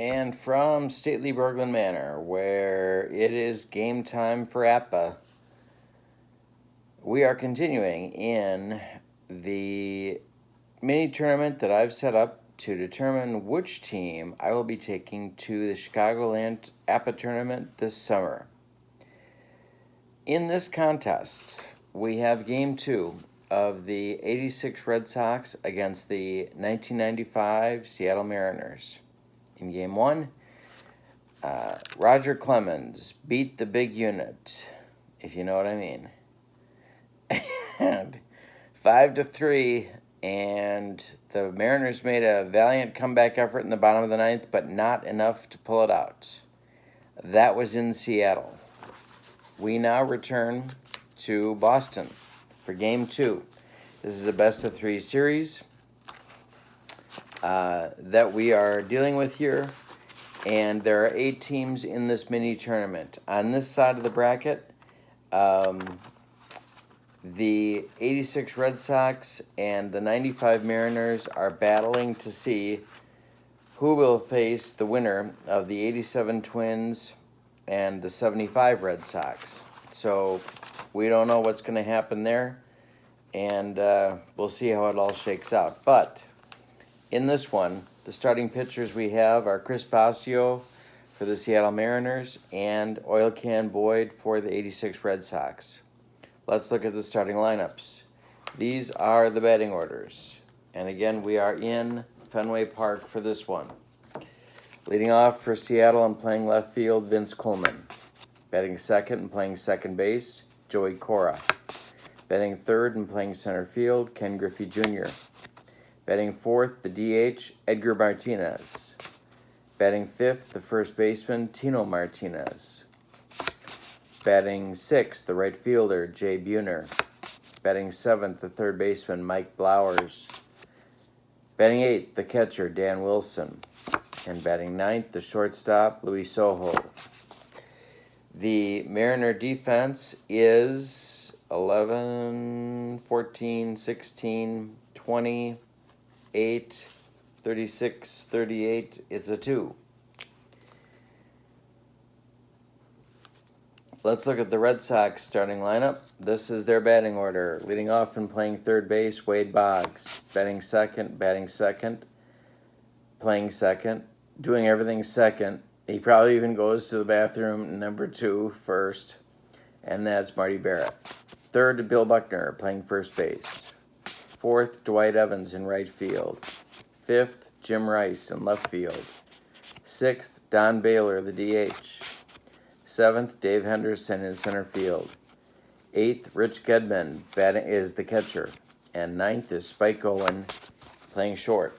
And from stately Berglund Manor, where it is game time for APBA, we are continuing in the mini tournament that I've set up to determine which team I will be taking to the Chicagoland APBA tournament this summer. In this contest, we have game 2 of the 86 Red Sox against the 1995 Seattle Mariners. In game 1, Roger Clemens beat the big unit, if you know what I mean. And 5-3, and the Mariners made a valiant comeback effort in the bottom of the ninth, but not enough to pull it out. That was in Seattle. We now return to Boston for game 2. This is a best-of-3 series that we are dealing with here, and there are 8 teams in this mini tournament. On this side of the bracket, the 86 Red Sox and the 95 Mariners are battling to see who will face the winner of the 87 Twins and the 75 Red Sox. So we don't know what's going to happen there, and we'll see how it all shakes out. But in this one, the starting pitchers we have are Chris Bosio for the Seattle Mariners and Oil Can Boyd for the 86 Red Sox. Let's look at the starting lineups. These are the batting orders. And again, we are in Fenway Park for this one. Leading off for Seattle and playing left field, Vince Coleman. Batting second and playing second base, Joey Cora. Batting third and playing center field, Ken Griffey Jr. Batting fourth, the DH, Edgar Martinez. Batting fifth, the first baseman, Tino Martinez. Batting sixth, the right fielder, Jay Buhner. Batting seventh, the third baseman, Mike Blowers. Batting eighth, the catcher, Dan Wilson. And batting ninth, the shortstop, Luis Sojo. The Mariner defense is 11, 14, 16, 20, 8, 36, 38. It's a 2. Let's look at the Red Sox starting lineup. This is their batting order. Leading off and playing third base, Wade Boggs. Batting second, playing second, doing everything second. He probably even goes to the bathroom number 2 first, and that's Marty Barrett. Third, Bill Buckner, playing first base. Fourth, Dwight Evans in right field. Fifth, Jim Rice in left field. Sixth, Don Baylor, the DH. Seventh, Dave Henderson in center field. Eighth, Rich Gedman is the catcher. And ninth is Spike Owen playing short.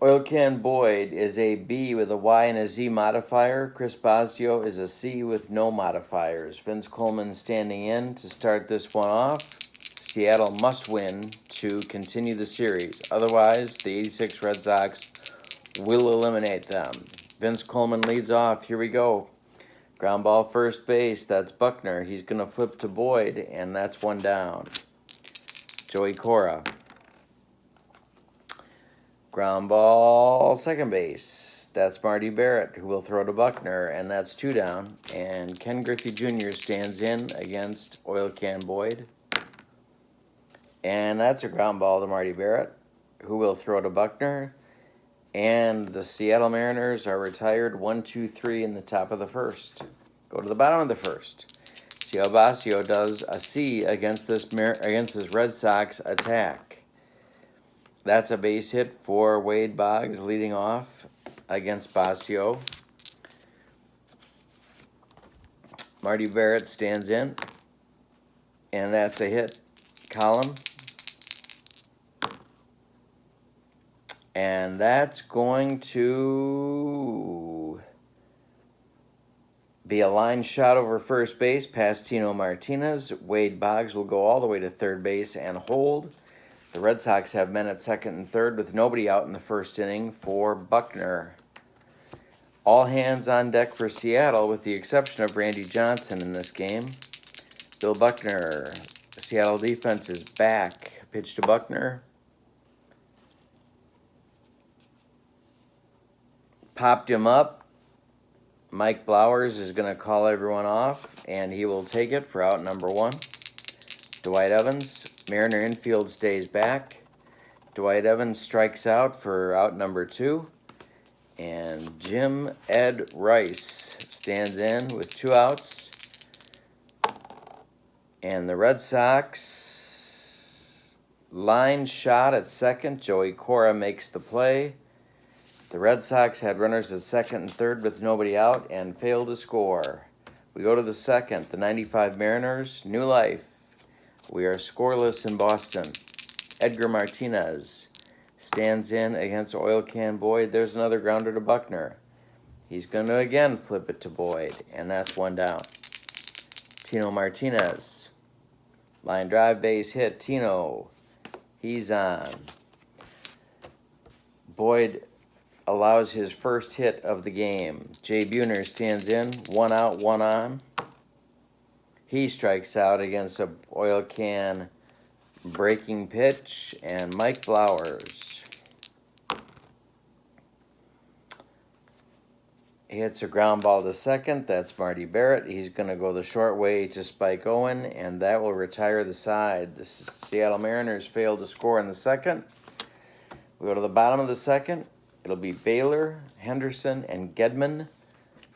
Oil Can Boyd is a B with a Y and a Z modifier. Chris Bosio is a C with no modifiers. Vince Coleman standing in to start this one off. Seattle must win to continue the series. Otherwise, the 86 Red Sox will eliminate them. Vince Coleman leads off. Here we go. Ground ball first base. That's Buckner. He's going to flip to Boyd, and that's one down. Joey Cora. Ground ball second base. That's Marty Barrett, who will throw to Buckner, and that's 2 down. And Ken Griffey Jr. stands in against Oil Can Boyd. And that's a ground ball to Marty Barrett, who will throw to Buckner. And the Seattle Mariners are retired 1-2-3 in the top of the first. Go to the bottom of the first. See how Bosio does a C against this Red Sox attack. That's a base hit for Wade Boggs leading off against Bosio. Marty Barrett stands in, and that's a hit column. And that's going to be a line shot over first base past Tino Martinez. Wade Boggs will go all the way to third base and hold. The Red Sox have men at second and third with nobody out in the first inning for Buckner. All hands on deck for Seattle with the exception of Randy Johnson in this game. Bill Buckner, Seattle defense is back. Pitch to Buckner. popped him up. Mike Blowers is going to call everyone off, and he will take it for out number 1. Dwight Evans, Mariner infield stays back. Dwight Evans strikes out for out number 2. And Jim Ed Rice stands in with 2 outs. And the Red Sox line shot at second. Joey Cora makes the play. The Red Sox had runners at second and third with nobody out and failed to score. We go to the second. The 95 Mariners, new life. We are scoreless in Boston. Edgar Martinez stands in against Oil Can Boyd. There's another grounder to Buckner. He's going to again flip it to Boyd, and that's 1 down. Tino Martinez. Line drive, base hit. Tino. He's on. Boyd allows his first hit of the game. Jay Buhner stands in. 1 out, 1 on. He strikes out against a Oil Can breaking pitch, and Mike Blowers hits a ground ball to second. That's Marty Barrett. He's going to go the short way to Spike Owen, and that will retire the side. The Seattle Mariners failed to score in the second. We go to the bottom of the second. It'll be Baylor, Henderson, and Gedman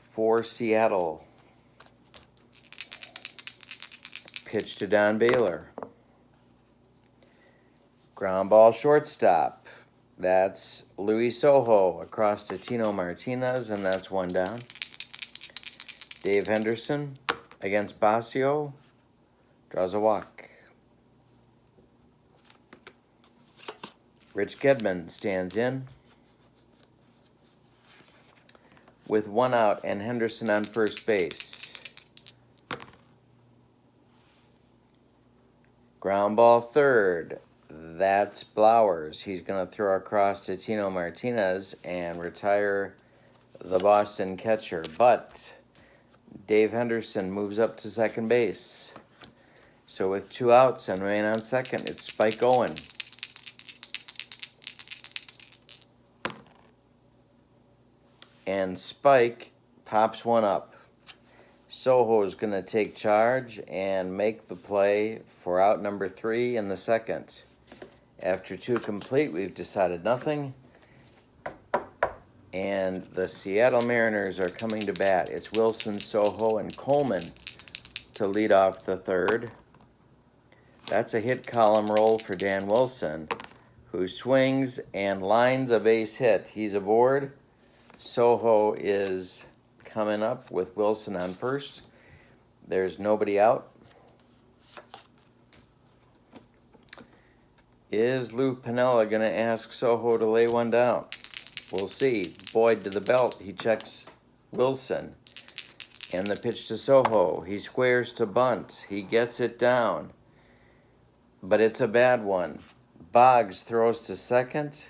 for Seattle. Pitch to Don Baylor. Ground ball shortstop. That's Luis Sojo across to Tino Martinez, and that's 1 down. Dave Henderson against Basio draws a walk. Rich Gedman stands in with 1 out and Henderson on first base. Ground ball third. That's Blowers. He's going to throw across to Tino Martinez and retire the Boston catcher. But Dave Henderson moves up to second base. So with 2 outs and man on second, it's Spike Owen. And Spike pops 1 up. Soho is going to take charge and make the play for out number 3 in the second. After 2 complete, we've decided nothing. And the Seattle Mariners are coming to bat. It's Wilson, Soho, and Coleman to lead off the third. That's a hit column roll for Dan Wilson, who swings and lines a base hit. He's aboard. Soho is coming up with Wilson on first. There's nobody out. Is Lou Piniella going to ask Soho to lay 1 down? We'll see. Boyd to the belt. He checks Wilson. And the pitch to Soho. He squares to bunt. He gets it down. But it's a bad one. Boggs throws to second.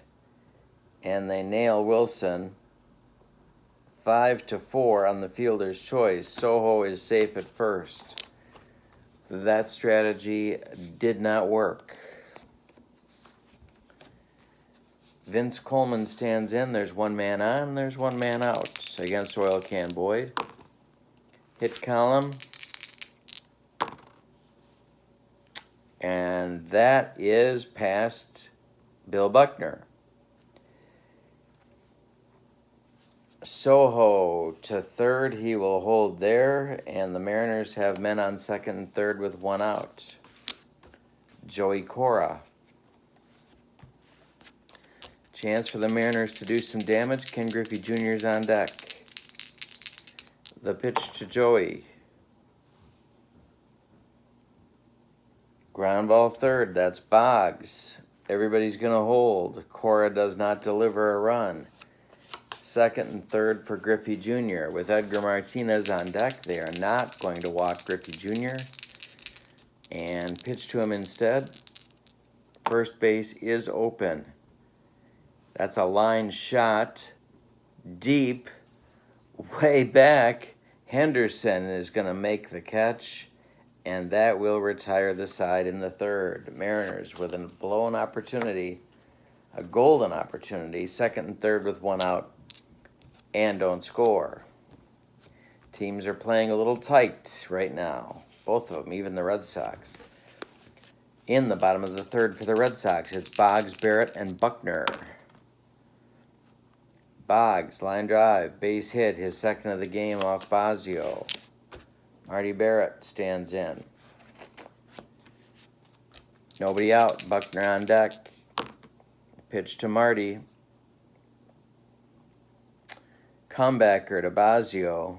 And they nail Wilson. 5-4 on the fielder's choice. Soho is safe at first. That strategy did not work. Vince Coleman stands in. There's 1 man on. There's 1 man out against Oil Can Boyd. Hit column. And that is past Bill Buckner. Soho to third. He will hold there. And the Mariners have men on second and third with 1 out. Joey Cora. Chance for the Mariners to do some damage. Ken Griffey Jr. is on deck. The pitch to Joey. Ground ball third. That's Boggs. Everybody's going to hold. Cora does not deliver a run. Second and third for Griffey Jr. With Edgar Martinez on deck, they are not going to walk Griffey Jr. And pitch to him instead. First base is open. That's a line shot. Deep. Way back. Henderson is going to make the catch. And that will retire the side in the third. Mariners with a blown opportunity. A golden opportunity. Second and third with 1 out. and don't score. Teams are playing a little tight right now. Both of them, even the Red Sox. In the bottom of the third for the Red Sox, it's Boggs, Barrett, and Buckner. Boggs, line drive, base hit, his second of the game off Bosio. Marty Barrett stands in. Nobody out, Buckner on deck. Pitch to Marty. Comebacker to Bosio.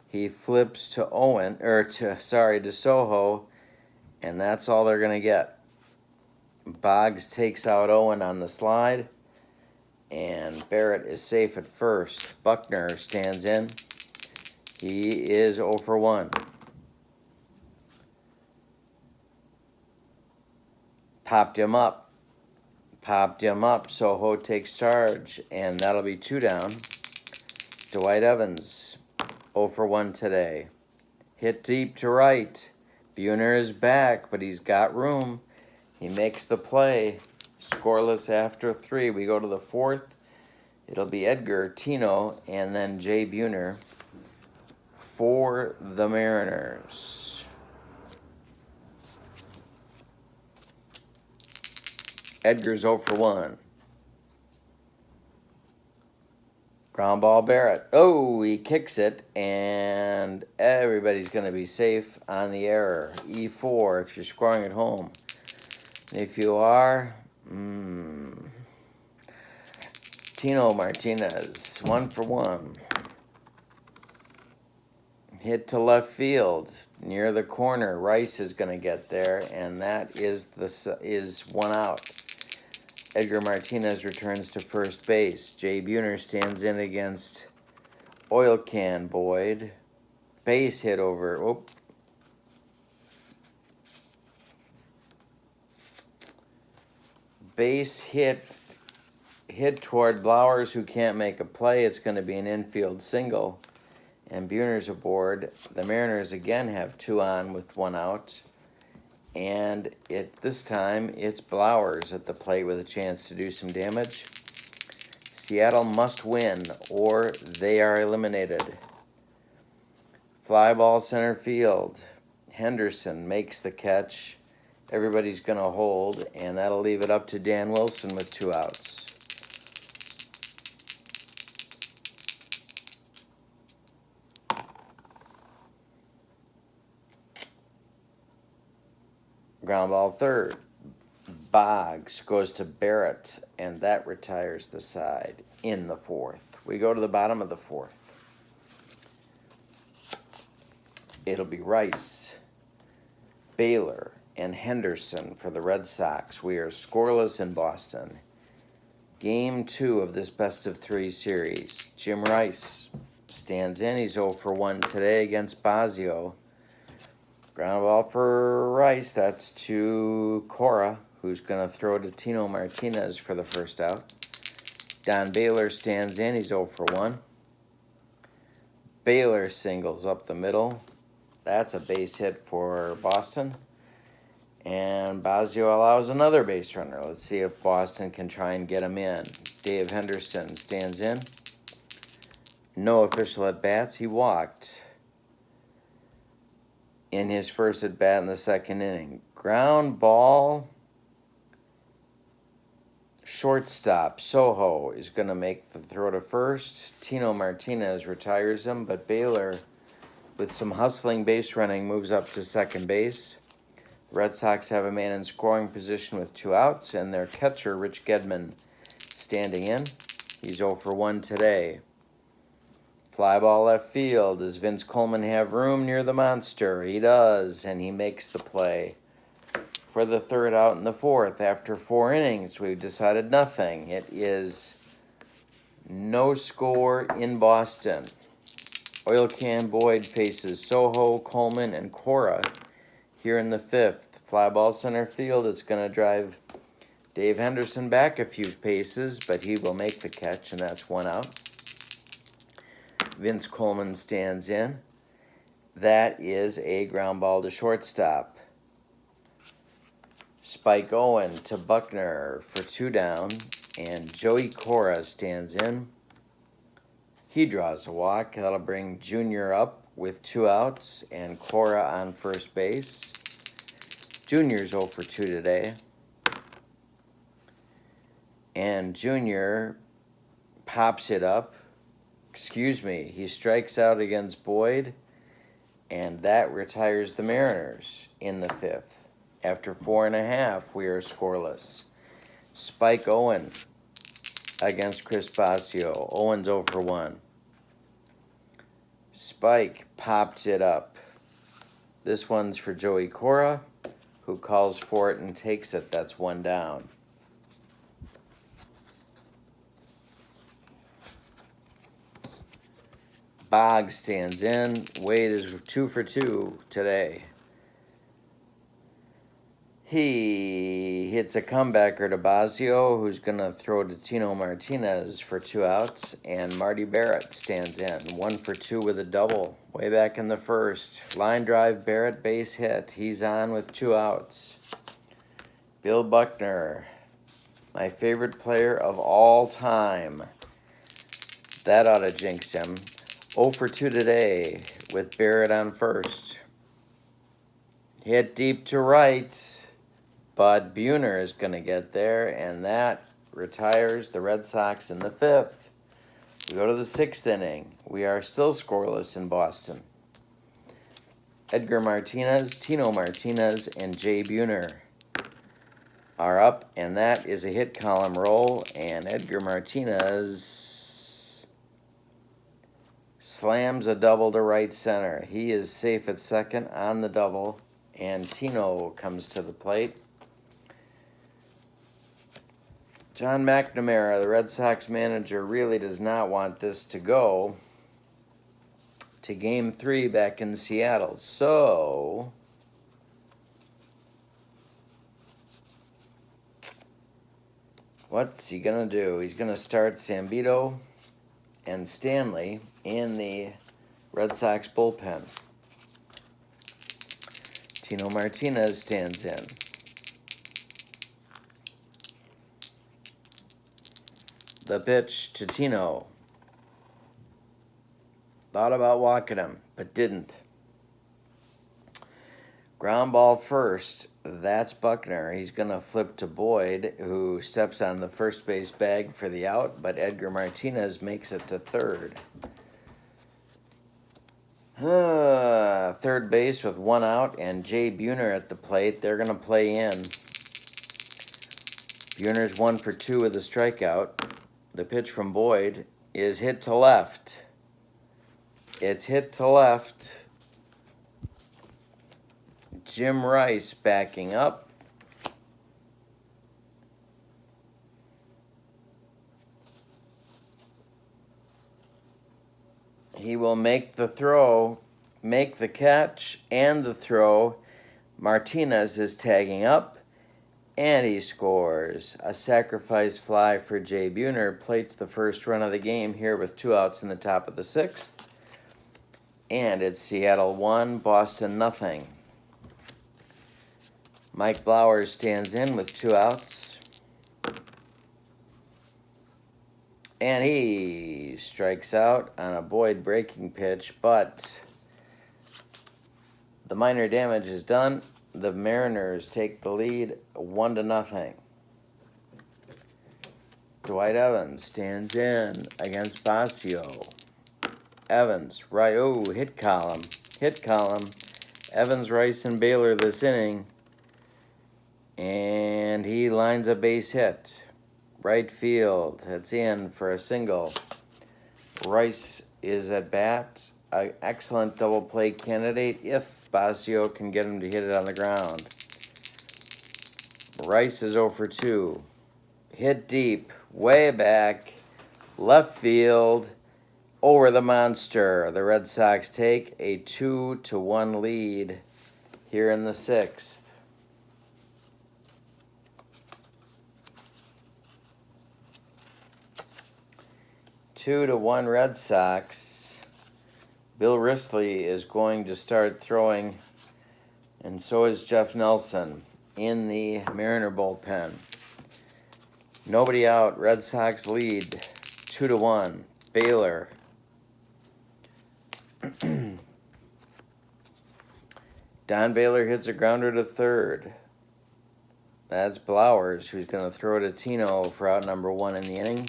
He flips to to Soho, and that's all they're gonna get. Boggs takes out Owen on the slide, and Barrett is safe at first. Buckner stands in. He is 0 for 1. Popped him up. Soho takes charge, and that'll be 2 down. Dwight Evans, 0 for 1 today. Hit deep to right. Buhner is back, but he's got room. He makes the play. Scoreless after 3. We go to the 4th. It'll be Edgar, Tino, and then Jay Buhner for the Mariners. Edgar's 0 for 1. Ground ball Barrett. Oh, he kicks it, and everybody's going to be safe on the error. E4 if you're scoring at home. If you are, Tino Martinez, 1 for 1. Hit to left field near the corner. Rice is going to get there, and that is 1 out. Edgar Martinez returns to first base. Jay Buhner stands in against Oil Can Boyd. Base hit over. Base hit toward Blowers, who can't make a play. It's going to be an infield single. And Buhner's aboard. The Mariners again have 2 on with 1 out. And this time, it's Blowers at the plate with a chance to do some damage. Seattle must win, or they are eliminated. Fly ball center field. Henderson makes the catch. Everybody's going to hold, and that'll leave it up to Dan Wilson with 2 outs. Ground ball third. Boggs goes to Barrett, and that retires the side in the 4th. We go to the bottom of the 4th. It'll be Rice, Baylor, and Henderson for the Red Sox. We are scoreless in Boston. Game 2 of this best-of-3 series. Jim Rice stands in. He's 0 for 1 today against Bosio. Ground ball for Rice. That's to Cora, who's going to throw to Tino Martinez for the first out. Don Baylor stands in. He's 0 for 1. Baylor singles up the middle. That's a base hit for Boston. And Bosio allows another base runner. Let's see if Boston can try and get him in. Dave Henderson stands in. No official at-bats. He walked in his first at-bat in the 2nd inning. Ground ball. Shortstop Soho is going to make the throw to first. Tino Martinez retires him, but Baylor, with some hustling base running, moves up to second base. The Red Sox have a man in scoring position with 2 outs, and their catcher, Rich Gedman, standing in. He's 0 for 1 today. Fly ball left field. Does Vince Coleman have room near the monster? He does, and he makes the play. For the 3rd out in the 4th, after 4 innings, we've decided nothing. It is no score in Boston. Oil Can Boyd faces Soho, Coleman, and Cora here in the 5th. Fly ball center field. It's going to drive Dave Henderson back a few paces, but he will make the catch, and that's 1 out. Vince Coleman stands in. That is a ground ball to shortstop. Spike Owen to Buckner for 2 down, and Joey Cora stands in. He draws a walk. That'll bring Junior up with 2 outs and Cora on first base. Junior's 0 for 2 today. And Junior pops it up. He strikes out against Boyd, and that retires the Mariners in the 5th. After 4.5, we are scoreless. Spike Owen against Chris Basio. Owen's 0 for 1. Spike pops it up. This one's for Joey Cora, who calls for it and takes it. That's 1 down. Boggs stands in. Wade is 2 for 2 today. He hits a comebacker to Basio, who's going to throw to Tino Martinez for 2 outs, and Marty Barrett stands in. 1 for 2 with a double. Way back in the 1st. Line drive, Barrett, base hit. He's on with 2 outs. Bill Buckner, my favorite player of all time. That ought to jinx him. 0 for 2 today with Barrett on first. Hit deep to right, but Buhner is going to get there, and that retires the Red Sox in the 5th. We go to the 6th inning. We are still scoreless in Boston. Edgar Martinez, Tino Martinez, and Jay Buhner are up, and that is a hit column roll, and Edgar Martinez slams a double to right center. He is safe at second on the double, and Tino comes to the plate. John McNamara, the Red Sox manager, really does not want this to go to Game 3 back in Seattle. So what's he going to do? He's going to start Zambito and Stanley in the Red Sox bullpen. Tino Martinez stands in. The pitch to Tino. Thought about walking him, but didn't. Ground ball first. That's Buckner. He's going to flip to Boyd, who steps on the first base bag for the out, but Edgar Martinez makes it to third. Third base with 1 out, and Jay Buhner at the plate. They're going to play in. Buhner's 1 for 2 with a strikeout. The pitch from Boyd is hit to left. It's hit to left. Jim Rice backing up. He will make the throw, make the catch, and the throw. Martinez is tagging up, and he scores. A sacrifice fly for Jay Buhner plates the first run of the game here with 2 outs in the top of the 6th. And it's Seattle 1, Boston nothing. Mike Blowers stands in with 2 outs. And he strikes out on a Boyd breaking pitch, but the minor damage is done. The Mariners take the lead 1-0. Dwight Evans stands in against Basio. Evans, hit column. Evans, Rice, and Baylor this inning. And he lines a base hit. Right field. It's in for a single. Rice is at bat. An excellent double play candidate if Basio can get him to hit it on the ground. Rice is 0 for 2. Hit deep. Way back. Left field. Over the monster. The Red Sox take a 2-1 lead here in the 6th. Two to 1 Red Sox. Bill Risley is going to start throwing, and so is Jeff Nelson in the Mariner bullpen. Nobody out. Red Sox lead 2-1. Baylor Don Baylor hits a grounder to third. That's Blowers, who's going to throw to Tino for out number 1 in the inning.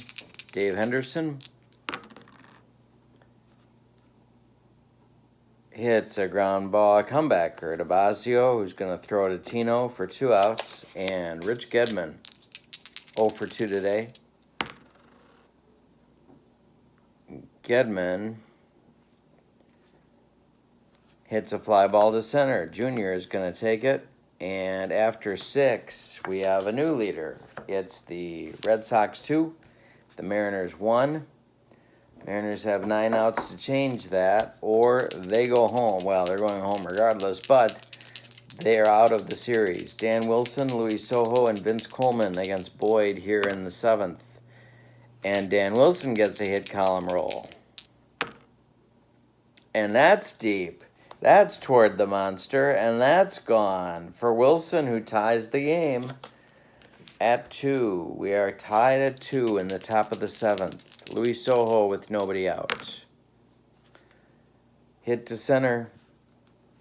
Dave Henderson hits a ground ball, a comebacker to Basio, who's going to throw to Tino for 2 outs. And Rich Gedman, 0 for 2 today. Gedman hits a fly ball to center. Junior is going to take it. And after 6, we have a new leader. It's the Red Sox 2, the Mariners 1. Mariners have 9 outs to change that, or they go home. Well, they're going home regardless, but they are out of the series. Dan Wilson, Luis Sojo, and Vince Coleman against Boyd here in the 7th. And Dan Wilson gets a hit column roll. And that's deep. That's toward the monster, and that's gone for Wilson, who ties the game at 2. We are tied at 2 in the top of the 7th. Luis Sojo with nobody out. Hit to center.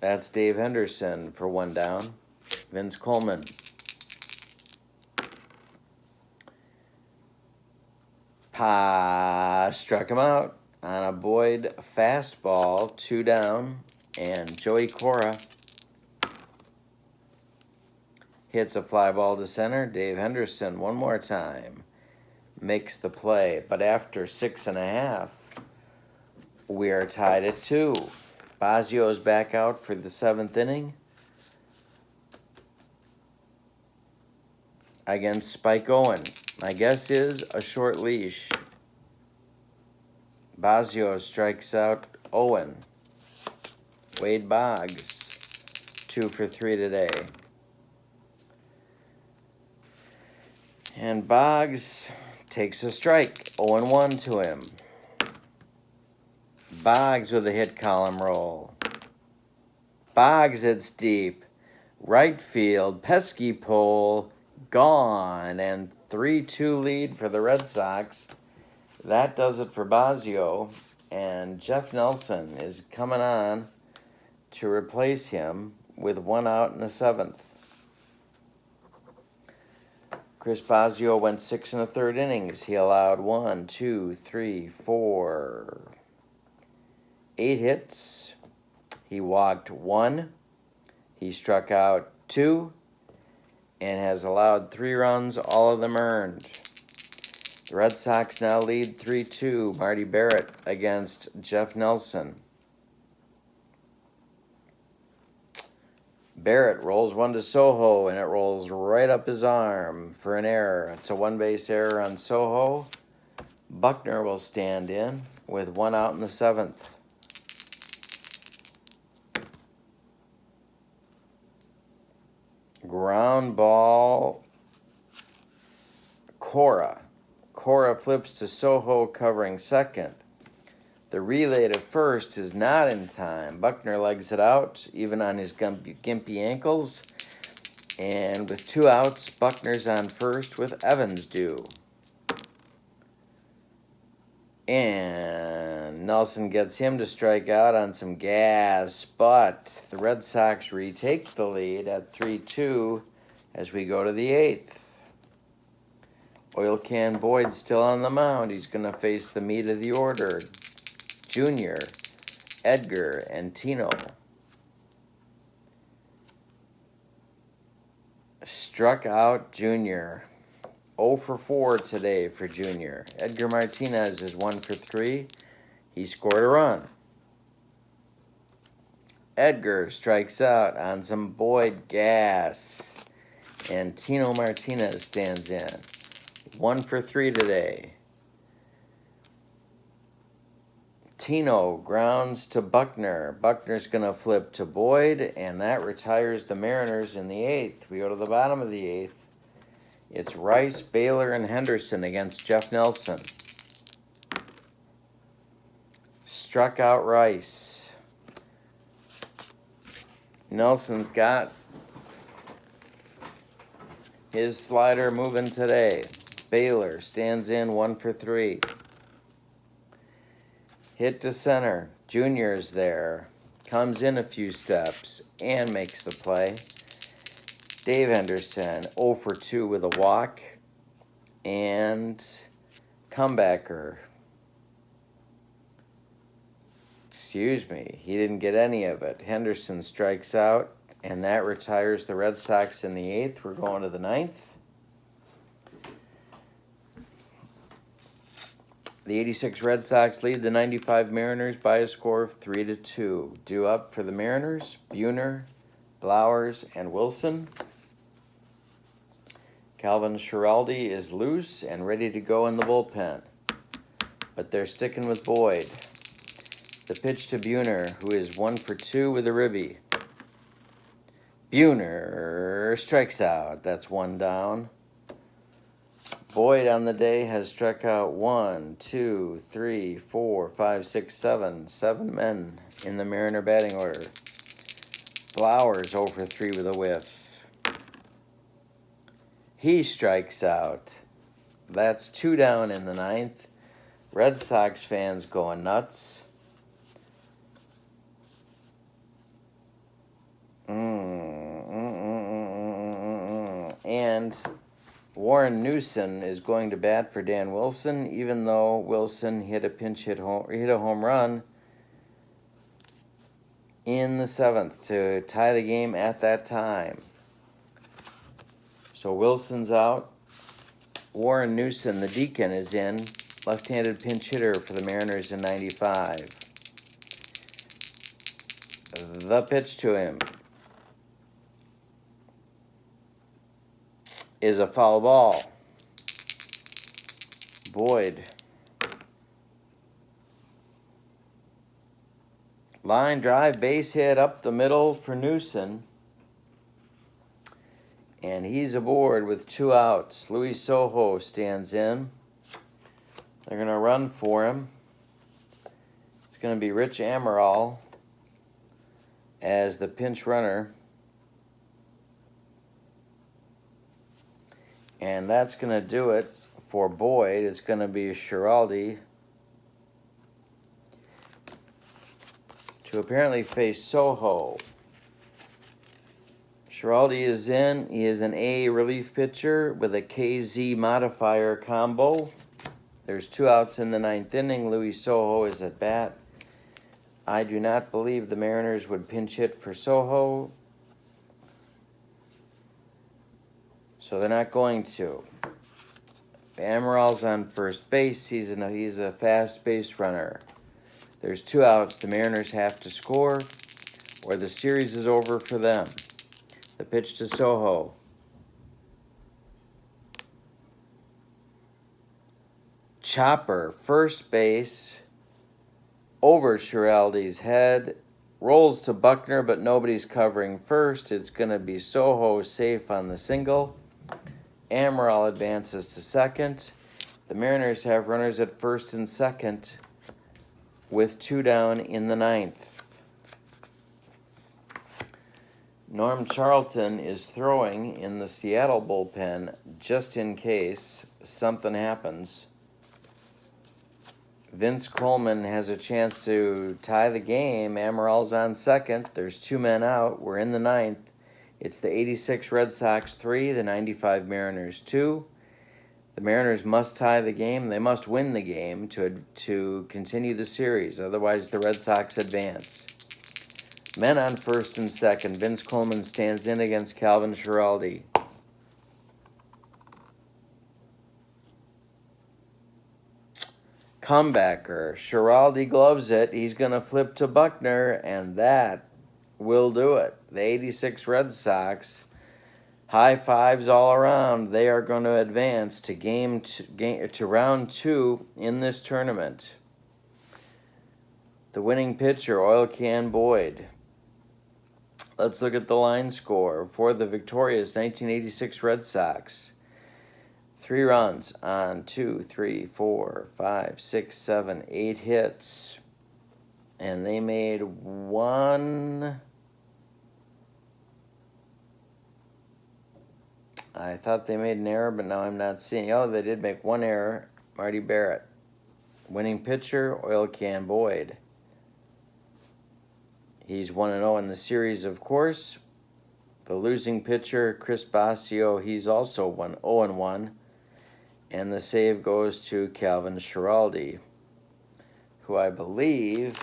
That's Dave Henderson for 1 down. Vince Coleman. Struck him out on a Boyd fastball, 2 down. And Joey Cora hits a fly ball to center. Dave Henderson, one more time, makes the play. But after 6.5, we are tied at 2. Basio's back out for the 7th inning against Spike Owen. My guess is a short leash. Basio strikes out Owen. Wade Boggs, 2 for 3 today. And Boggs takes a strike, 0-1 to him. Boggs with a hit column roll. Boggs hits deep. Right field, pesky pole, gone. And 3-2 lead for the Red Sox. That does it for Basio. And Jeff Nelson is coming on to replace him with 1 out in the 7th. Chris Basio went 6 1/3 innings. He allowed 1, 2, 3, 4, 8 hits. He walked 1. He struck out 2 and has allowed 3 runs, all of them earned. The Red Sox now lead 3-2. Marty Barrett against Jeff Nelson. Barrett rolls 1 to Sojo, and it rolls right up his arm for an error. It's a 1-base error on Sojo. Buckner will stand in with 1 out in the 7th. Ground ball, Cora. Cora flips to Sojo covering second. The relay to first is not in time. Buckner legs it out, even on his gimpy ankles. And with 2 outs, Buckner's on first with Evans due. And Nelson gets him to strike out on some gas, but the Red Sox retake the lead at 3-2 as we go to the 8th. Oil Can Boyd still on the mound. He's going to face the meat of the order. Junior, Edgar, and Tino. Struck out Junior. 0 for 4 today for Junior. Edgar Martinez is 1 for 3. He scored a run. Edgar strikes out on some Boyd gas. And Tino Martinez stands in. 1 for 3 today. Tino grounds to Buckner. Buckner's going to flip to Boyd, and that retires the Mariners in the 8th. We go to the bottom of the 8th. It's Rice, Baylor, and Henderson against Jeff Nelson. Struck out Rice. Nelson's got his slider moving today. Baylor stands in 1 for 3. Hit to center. Junior's there. Comes in a few steps and makes the play. Dave Henderson, 0 for 2 with a walk. And comebacker. Excuse me, he didn't get any of it. Henderson strikes out, and that retires the Red Sox in the 8th. We're going to the 9th. The 86 Red Sox lead the 95 Mariners by a score of 3-2. Due up for the Mariners, Buhner, Blowers, and Wilson. Calvin Schiraldi is loose and ready to go in the bullpen, but they're sticking with Boyd. The pitch to Buhner, who is 1 for 2 with a ribby. Buhner strikes out. That's 1 down. Boyd on the day has struck out 1, 2, 3, 4, 5, 6, 7. 7 men in the Mariner batting order. Blowers 0 for 3 with a whiff. He strikes out. That's 2 down in the 9th. Red Sox fans going nuts. And Warren Newson is going to bat for Dan Wilson, even though Wilson hit a home run in the 7th to tie the game at that time. So Wilson's out. Warren Newson, the Deacon, is in, left-handed pinch hitter for the Mariners in 95. The pitch to him is a foul ball. Boyd. Line drive, base hit up the middle for Newson. And he's aboard with 2 outs. Luis Sojo stands in. They're going to run for him. It's going to be Rich Amaral as the pinch runner. And that's going to do it for Boyd. It's going to be Schiraldi to apparently face Sojo. Schiraldi is in. He is an A relief pitcher with a KZ modifier combo. There's 2 outs in the 9th inning. Luis Sojo is at bat. I do not believe the Mariners would pinch hit for Sojo, so they're not going to. Amaral's on first base. He's a fast base runner. There's 2 outs. The Mariners have to score, or the series is over for them. The pitch to Sojo. Chopper, first base, over Schiraldi's head, rolls to Buckner, but nobody's covering first. It's going to be Sojo safe on the single. Amaral advances to second. The Mariners have runners at first and second with 2 down in the 9th. Norm Charlton is throwing in the Seattle bullpen just in case something happens. Vince Coleman has a chance to tie the game. Amaral's on second. There's 2 men out. We're in the 9th. It's the 86 Red Sox 3, the 95 Mariners 2. The Mariners must tie the game. They must win the game to continue the series. Otherwise, the Red Sox advance. Men on first and second. Vince Coleman stands in against Calvin Schiraldi. Comebacker. Schiraldi gloves it. He's going to flip to Buckner, and that will do it. The 86 Red Sox, high fives all around. They are going to advance to round 2 in this tournament. The winning pitcher, Oil Can Boyd. Let's look at the line score for the victorious 1986 Red Sox. 3 runs on 2, 3, 4, 5, 6, 7, 8 hits. And they made 1. I thought they made an error, but now I'm not seeing. Oh, they did make 1 error. Marty Barrett. Winning pitcher, Oil Can Boyd. He's 1-0 in the series, of course. The losing pitcher, Chris Basio, he's also 0-1. And the save goes to Calvin Schiraldi, who I believe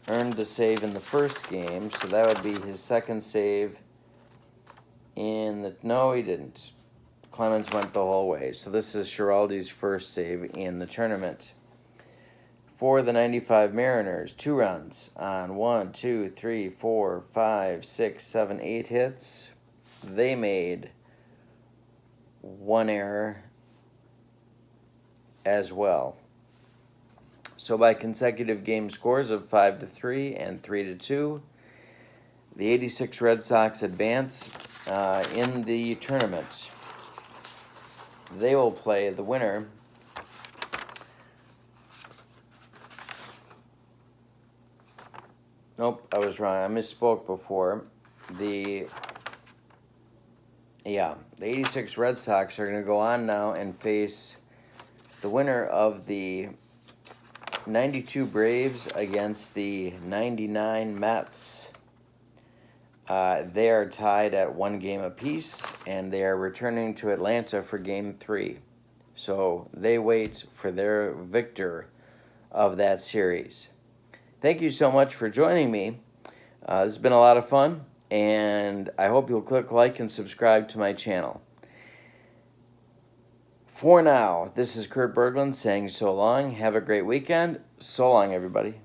earned the save in the first game. So that would be his second save in the... No, he didn't. Clemens went the whole way. So this is Schiraldi's first save in the tournament. For the 95 Mariners, 2 runs on 1, 2, 3, 4, 5, 6, 7, 8 hits. They made 1 error as well. So by consecutive game scores of 5-3 and 3-2, the 86 Red Sox advance in the tournament. They will play the winner Nope, I was wrong. I misspoke before. The 86 Red Sox are going to go on now and face the winner of the 92 Braves against the 99 Mets. They are tied at 1 game apiece, and they are returning to Atlanta for Game 3. So they wait for their victor of that series. Thank you so much for joining me. This has been a lot of fun, and I hope you'll click like and subscribe to my channel. For now, this is Kurt Berglund saying so long. Have a great weekend. So long, everybody.